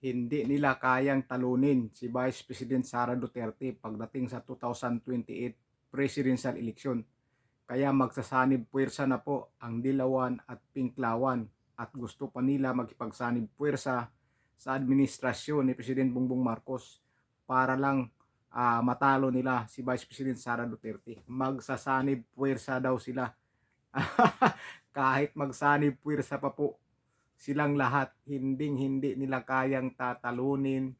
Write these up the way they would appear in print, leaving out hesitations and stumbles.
hindi nila kayang talunin si Vice President Sara Duterte pagdating sa 2028 presidential election. Kaya magsasanib puwersa na po ang Dilawan at Pinklawan at gusto pa nila makipagsanib puwersa sa administrasyon ni President Bongbong Marcos para lang matalo nila si Vice President Sara Duterte. Magsasanib puwersa daw sila. Kahit magsanib puwersa pa po silang lahat, hindi nila kayang tatalunin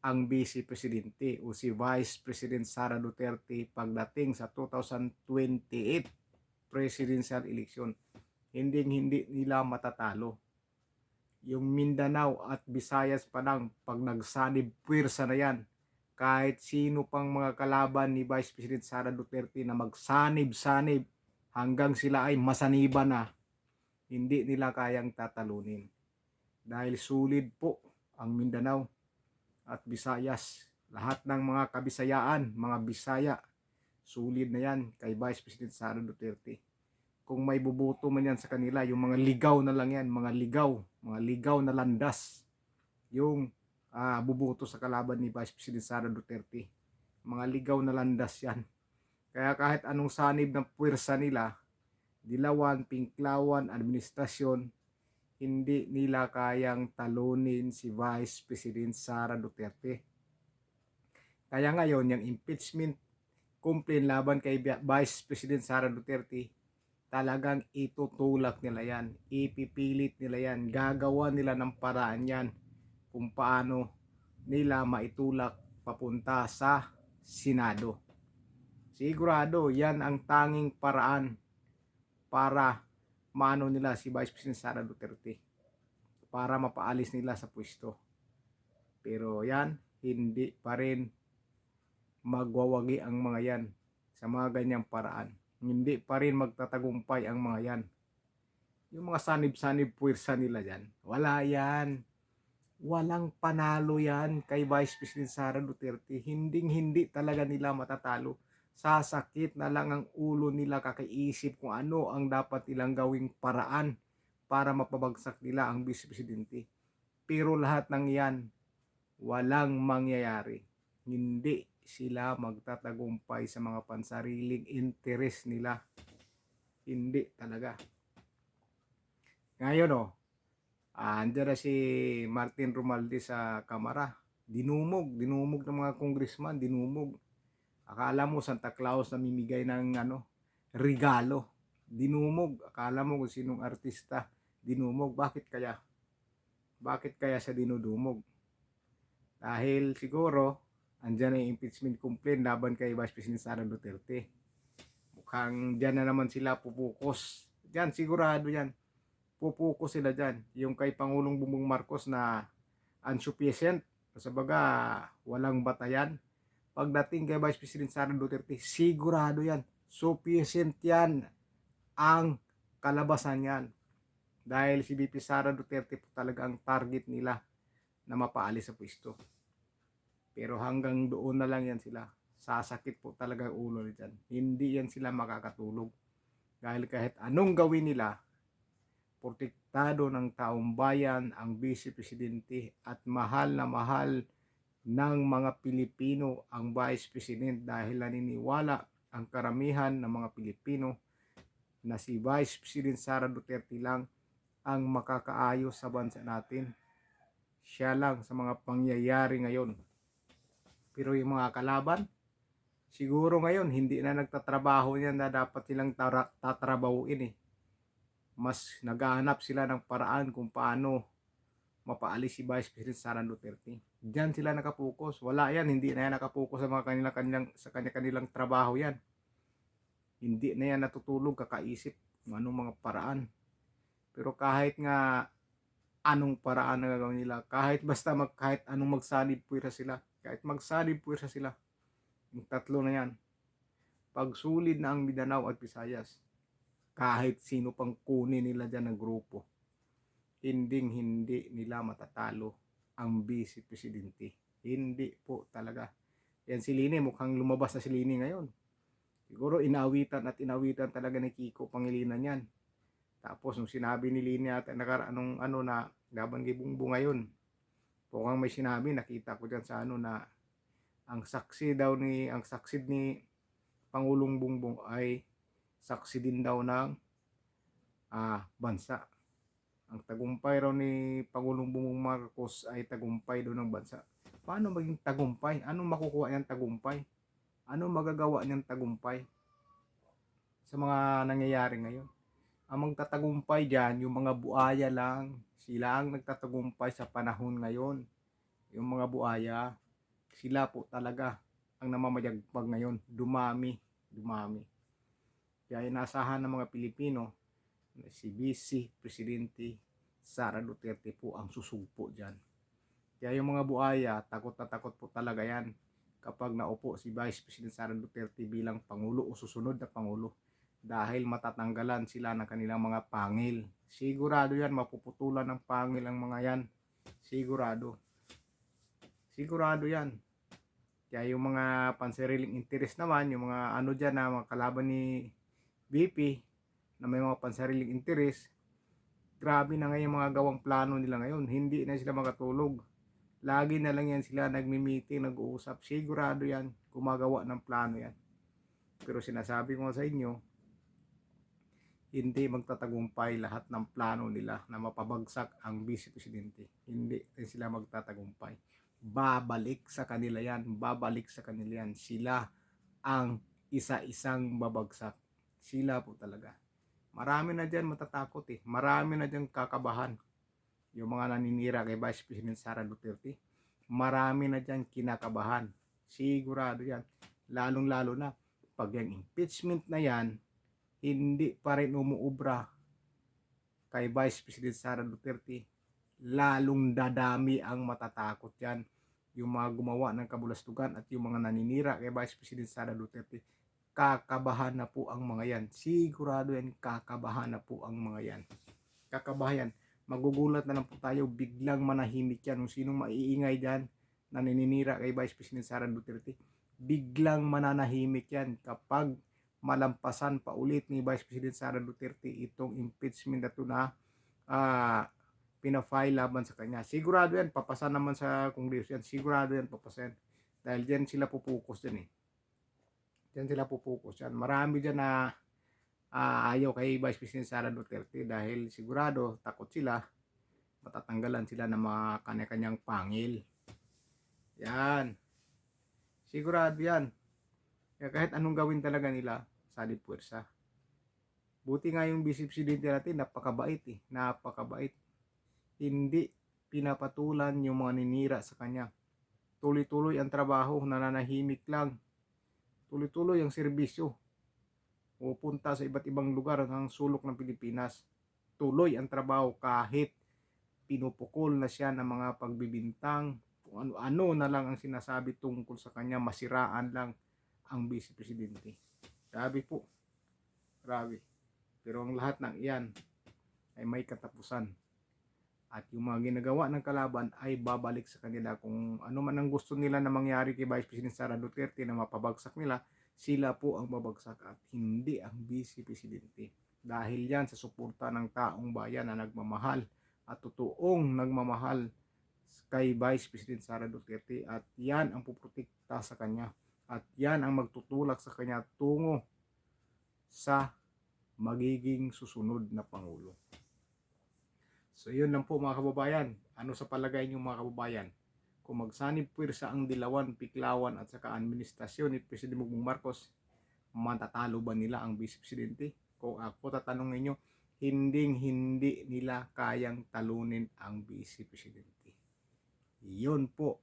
ang Vice Presidente o si Vice President Sara Duterte pagdating sa 2028 presidential election. Hindi nila matatalo. Yung Mindanao at Visayas pa lang, pag nagsanib puwersa na yan, kahit sino pang mga kalaban ni Vice President Sara Duterte na magsanib-sanib hanggang sila ay masaniban na, hindi nila kayang tatalunin. Dahil sulid po ang Mindanao at Visayas. Lahat ng mga kabisayaan, mga Bisaya, sulid na yan kay Vice President Sara Duterte. Kung may bubuto man yan sa kanila, yung mga ligaw na lang yan, mga ligaw na landas, yung bubuto sa kalaban ni Vice President Sara Duterte. Mga ligaw na landas yan. Kaya kahit anong sanib ng puwersa nila, Dilawan, Pinklawan, administrasyon, hindi nila kayang talunin si Vice President Sara Duterte. Kaya ngayon, yung impeachment complaint laban kay Vice President Sara Duterte, talagang itutulak nila yan, ipipilit nila yan, gagawa nila ng paraan yan kung paano nila maitulak papunta sa Senado. Sigurado yan ang tanging paraan para maano nila si Vice President Sara Duterte, para mapaalis nila sa pwesto. Pero yan, hindi pa rin magwawagi ang mga yan sa mga ganyang paraan. Hindi pa rin magtatagumpay ang mga yan. Yung mga sanib-sanib puwersa nila dyan, wala yan. Walang panalo yan kay Vice President Sara Duterte. Hindi talaga nila matatalo. Sasakit na lang ang ulo nila kakaisip kung ano ang dapat nilang gawing paraan para mapabagsak nila ang Vice Presidente. Pero lahat ng yan, walang mangyayari. Hindi sila magtatagumpay sa mga pansariling interes nila. Hindi talaga. Ngayon andyan na si Martin Romualdez sa Kamara. Dinumog ng mga congressman, dinumog. Akala mo Santa Claus na mimigay ng regalo. Dinumog. Akala mo kung sinong artista. Dinumog. Bakit kaya? Bakit kaya sa dinudumog? Dahil siguro andyan na yung impeachment complaint laban kay Vice President Sara Duterte. Mukhang dyan na naman sila pupukus. Dyan, sigurado yan. Pupukus sila dyan. Yung kay Pangulong Bongbong Marcos na insufficient. Sa baga, walang batayan. Pagdating kay Vice President Sara Duterte, sigurado yan, sufficient yan ang kalabasan yan. Dahil si VP Sara Duterte po talaga ang target nila na mapaalis sa pwesto. Pero hanggang doon na lang yan sila. Sasakit po talaga ang ulo nila. Hindi yan sila makakatulog. Dahil kahit anong gawin nila, protektado ng taong bayan ang Vice Presidente at mahal na mahal ng mga Pilipino ang Vice President dahil naniniwala ang karamihan ng mga Pilipino na si Vice President Sara Duterte lang ang makakaayos sa bansa natin. Siya lang sa mga pangyayari ngayon. Pero yung mga kalaban, siguro ngayon hindi na nagtatrabaho yan na dapat silang tatrabahuin . Mas naghahanap sila ng paraan kung paano mapaalis si Vice President Sara Duterte. Diyan sila nakapokus. Wala yan, hindi na yan nakapokus sa mga kanilang trabaho yan. Hindi na yan natutulog kakaisip ng anong mga paraan. Pero kahit nga anong paraan na gagawin nila, kahit anong magsanib puwersa sila, yung tatlo na yan, pag sulid na ang Mindanao at Visayas, kahit sino pang kunin nila dyan ng grupo, hindi nila matatalo ang Vice Presidente. Hindi po talaga. Yan si Lini, mukhang lumabas na si Lini ngayon. Siguro inawitan talaga ni Kiko Pangilinan yan. Tapos nung sinabi ni Lini at na laban kay Bongbong ngayon, Mukhang may sinabi, nakita ko diyan sa ano na ang saksid ni Pangulong Bongbong ay saksi din daw ng bansa. Ang tagumpay raw ni Pangulong Bongbong Marcos ay tagumpay daw ng bansa. Paano maging tagumpay? Anong makukuha niyang tagumpay? Ano magagawa niyang tagumpay sa mga nangyayari ngayon? Ang magtatagumpay diyan, yung mga buaya lang. Sila ang nagtatagumpay sa panahon ngayon. Yung mga buaya, sila po talaga ang namamayagpag ngayon. Dumami. Kaya inasahan ng mga Pilipino na si Vice Presidente Sara Duterte po ang susugpo dyan. Kaya yung mga buaya, takot na takot po talaga yan kapag naupo si Vice President Sara Duterte bilang Pangulo o susunod na Pangulo. Dahil matatanggalan sila ng kanilang mga pangil. Sigurado yan, mapuputulan ng pangil ang mga yan. Sigurado yan. Kaya yung mga pansariling interest naman, yung mga ano dyan na mga kalaban ni VP na may mga pansariling interest, grabe na ngayon mga gawang plano nila ngayon. Hindi na sila makatulog. Lagi na lang yan sila nagmi-meeting, nag-uusap. Sigurado yan, gumagawa ng plano yan. Pero sinasabi ko sa inyo, hindi magtatagumpay lahat ng plano nila na mapabagsak ang Vice Presidente. Hindi sila magtatagumpay. Babalik sa kanila yan. Sila ang isa-isang babagsak. Sila po talaga. Marami na dyan matatakot eh. Marami na dyan kakabahan. Yung mga naninira kay Vice President Sara Duterte, marami na dyan kinakabahan. Sigurado yan. Lalong-lalo na pag yung impeachment na yan, hindi pa rin umuubra kay Vice President Sara Duterte, lalong dadami ang matatakot yan. Yung mga gumawa ng kabulastugan at yung mga naninira kay Vice President Sara Duterte, kakabahan na po ang mga yan. Sigurado yan, kakabahan na po ang mga yan. Kakabahan. Magugulat na lang po tayo, biglang manahimik yan. Kung sinong maiingay dyan, naninira kay Vice President Sara Duterte, biglang mananahimik yan kapag malampasan pa ulit ni Vice President Sara Duterte itong impeachment na ito na pinafile laban sa kanya. Sigurado yan, papasa naman sa Kongreso yan. Sigurado yan, papasa yan. Dahil dyan sila pupukus dyan eh. Dyan sila pupukus yan. Marami dyan na ayaw kay Vice President Sara Duterte dahil sigurado takot sila, matatanggalan sila ng mga kanya-kanyang pangil. Yan. Sigurado yan. Kaya kahit anong gawin talaga nila, salib puwersa. Buti nga yung Vice Presidente natin, napakabait eh. Napakabait. Hindi pinapatulan yung mga ninira sa kanya. Tuloy-tuloy ang trabaho, nananahimik lang. Tuloy-tuloy ang serbisyo. Pupunta sa iba't ibang lugar ng sulok ng Pilipinas. Tuloy ang trabaho kahit pinupukol na siya ng mga pagbibintang. Kung ano-ano na lang ang sinasabi tungkol sa kanya, masiraan lang ang Vice Presidente. Grabe po. Grabe. Pero ang lahat ng iyan ay may katapusan. At yung mga ginagawa ng kalaban ay babalik sa kanila. Kung ano man ang gusto nila na mangyari kay Vice President Sara Duterte na mapabagsak nila, sila po ang babagsak at hindi ang Vice Presidente. Dahil yan sa suporta ng taong bayan na nagmamahal at totoong nagmamahal kay Vice President Sara Duterte, at yan ang puprotekta sa kanya. At yan ang magtutulak sa kanya tungo sa magiging susunod na Pangulo. So yun lang po mga kababayan. Ano sa palagay niyo mga kababayan? Kung magsanib puwersa ang Dilawan, Piklawan at saka administrasyon ni Presidente Bongbong Marcos, matatalo ba nila ang Vice Presidente? Kung ako tatanungin nyo, hindi nila kayang talunin ang Vice Presidente. Yun po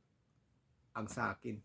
ang sa akin.